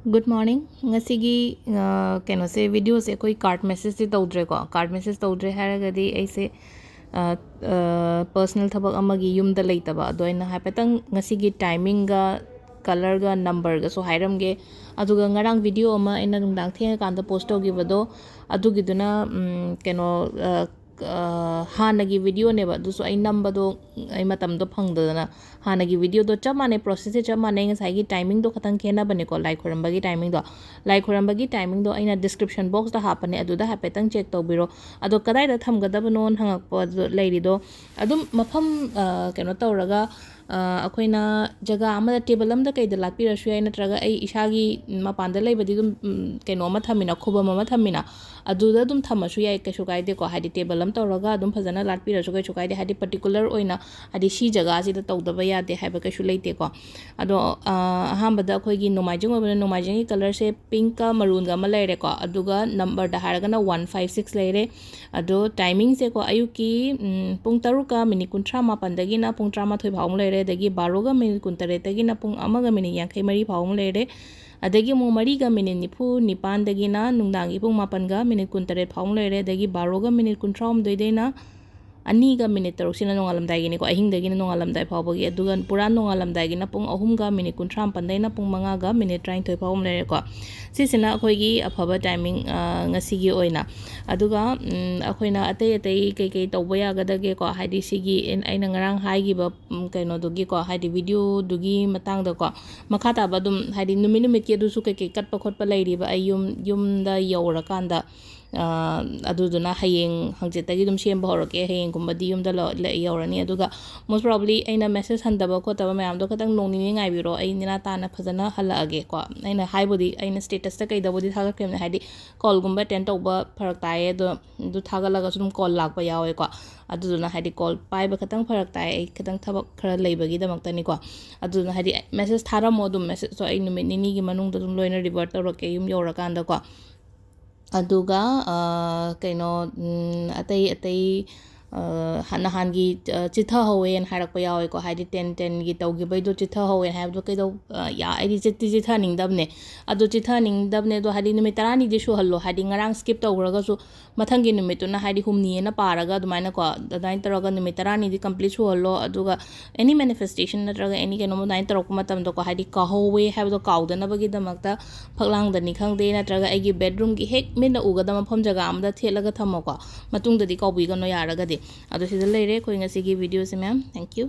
Good morning. Ngasigi keno se video se koi card message se tawdre ko card message tawdre haragadi ai se personal thabak amagi yumda leitaba ado aina haipatang ngasigi timing ga color ga number ga so hairamge aduga ngarang video ama aina nungdang thenga kanda post tawgibado adugiduna keno हानगी video ने बदुसो आई नंबदो आई मतमदो फंगदना हानगी video दो चप माने process से चप माने ngसाई timing दो खतंग खेना बने को लाइक खोरंबगी टाइमिंग दो आइना डिस्क्रिप्शन बॉक्स दा हापने अदुदा हापेतंग चेक तौबिरो अदो कदाई दा थमगदबनो हंगक लेरिदो अदुम मफम केनो तौरगा अखोइना जगह अमदा टेबल अमदा कइदा लापिरसु याय नत्रगा आई इसागी मपानदा लेबदी दुम केनो अमा थमिना खोबम अमा थमिना अदुदा दुम थमसु याय कइसु काइदे को हादि टेबल अम तौरगा दुम फजना लापिरसु कइसु काइदे हादि पर्टिकुलर ओइना हादि सी जगह सि दा तौदबा यादे हाइबा कइसु लेते को अदो अहामबदा अखोइगी नोमाइजिंग ओबना नोमाइजिंग कलर से पिंक का मरून गा मा लेरे को अदुगा नंबर दा हारगना 156 लेरे अदो टाइमिंग से को अयुकी पुंग तरुका मिनिट 35 दगिना पुंग 13 फाउ लेरे दगी 12 मिनिट 13 दगिना पुंग अमगा मिनिट 53 फाउ लेरे अदगी मु मरीगा मिनिट 94 दगिना नुंदांगी पुंग 9 मिनिट 13 फाउ लेरे दगी 12 मिनिट 19 देना अनीगा मिनिट तरुसिना नोंगालमदाइगिनी को अहिंगदगिना नोंगालमदाइ फावबगी अदुगा पुरा नोंगालमदाइगिना पुंग 3 मिनिट 35 दैना पुंग 5 मिनिट 23 फावम लेरे को सिसिना अखोइगी अफबा टाइमिंग ngasiगी ओइना अदुगा अखोइना अतै अतै कई कई तौबा यागदगे को हाइदि सिगी आइना ngarang हाइगिबा कइनो दुगी को हाइदि वीडियो दुगी मतंग द को मखा ताबा दुम हाइदि नुमिट नुमिट के दुसु कई कई कटपा खोटपा लेरिबा आई युमदा यौरा कांदा अदुदुना हयेंग हंगजेतगी दुम सेम बहरके हयेंग गुम्बदी युमदा यौरनी अदुगा मोस्ट प्रोबब्ली अइना मेसेज हंदबा खोतबा मयाम दो खतंग नोंनिनि ngaibiro ai nina tana phajana halage ko aina haibodi aina status ta kaidabodi thaga kremne haidi call gumba attend tawba pharak tae do thagalaga sum call lakpa yawe ko aduduna haidi call pai ba khatang pharak tae ai khatang thabak khara leibagi damakta ni ko aduduna haidi message tharamo dum message so ai numit nini gi manung dum loina revert tawrake yum yora kanda ko अदुगा कइनो अतै अतै नहानगी चिथा हवेन हारक यावे को हाइदि 10 गी तौगिबैदो चिथा हवेन हाइबदो कइदो या आइदि चिथा निंगदबने अदो चिथा निंगदबने दो हाइदि निमित 10 दि सुहल्लो हाइदि ngarang skip तौग्रगसु मथंगी निमितुना हाइदि हुमनी ना पारगा दुमाइना को ददाइन तरगा निमित 10 दि कंप्लीट सुहल्लो अदुगा एनी मैनिफेस्टेशन नत्रगा एनी केनो दाइन तरक मतम दो को हाइदि काहोवे हाइबदो काउदनबगी दमकता फगलांगदनी खंगदे नत्रगा एगी बेडरूम गी हेक मिना उगदम फम जगह आमदा थेलगा थमको मतुंगददी काउबिगनो यारगदि अदो सिदा लेरे कोइ ngasiगी वीडियो से मैम थैंक यू